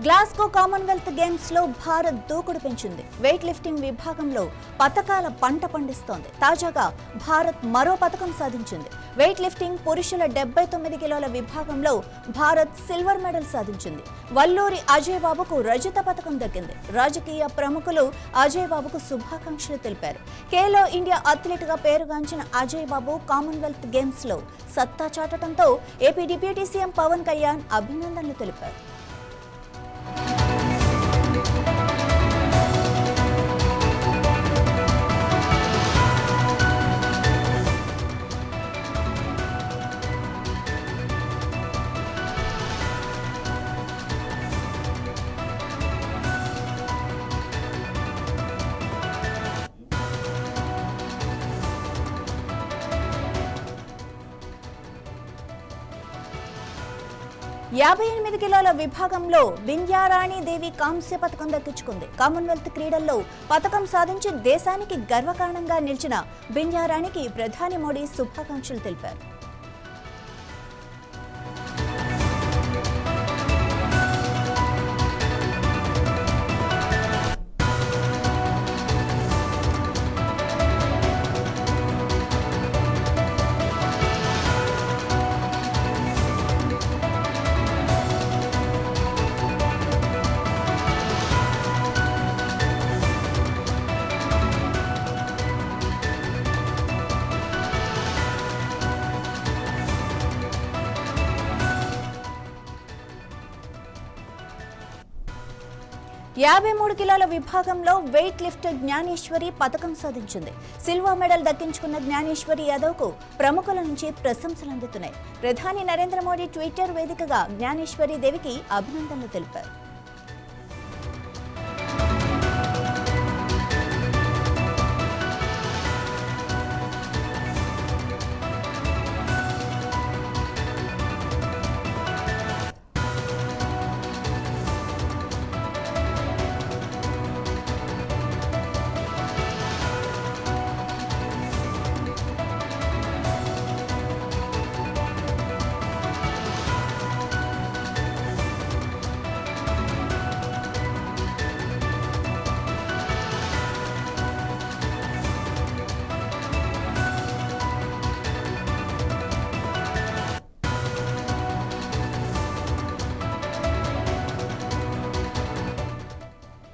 Glasgow Commonwealth games లో భారత్ దూకుడు పెంచింది. వెయిట్ లిఫ్టింగ్ విభాగంలో పతకాల పంట పండిస్తోంది. తాజాగా భారత్ మరో పతకం సాధించింది. వెయిట్ లిఫ్టింగ్ పురుషుల 79 కిలోల విభాగంలో భారత్ సిల్వర్ మెడల్ సాధించింది. వల్లూరి అజయ్ బాబుకు రజత పతకం దక్కింది. రాజకీయ ప్రముఖులు అజయ్ బాబుకు శుభాకాంక్షలు తెలిపారు. ఖేలో ఇండియా అథ్లెట్ గా పేరుగాంచిన అజయ్ బాబు కామన్వెల్త్ గేమ్స్ లో సత్తా చాటడంతో AP deputy CM Pawan Kalyan అభినందనలు తెలిపారు. 58 కిలోల విభాగంలో వింధ్యారాణి దేవి కాంస్య పతకం దక్కించుకుంది. కామన్వెల్త్ క్రీడల్లో పతకం సాధించి దేశానికి గర్వకారణంగా నిలిచిన వింధ్యారాణికి ప్రధాని మోడీ శుభాకాంక్షలు తెలిపారు. యాభై 53 కిలోల విభాగంలో వెయిట్ లిఫ్టర్ జ్ఞానేశ్వరి పతకం సాధించింది. సిల్వర్ మెడల్ దక్కించుకున్న జ్ఞానేశ్వరి యాదవ్కు ప్రముఖుల నుంచి ప్రశంసలు అందుతున్నాయి. ప్రధాని నరేంద్ర మోడీ ట్విట్టర్ వేదికగా జ్ఞానేశ్వరి దేవికి అభినందనలు తెలిపారు.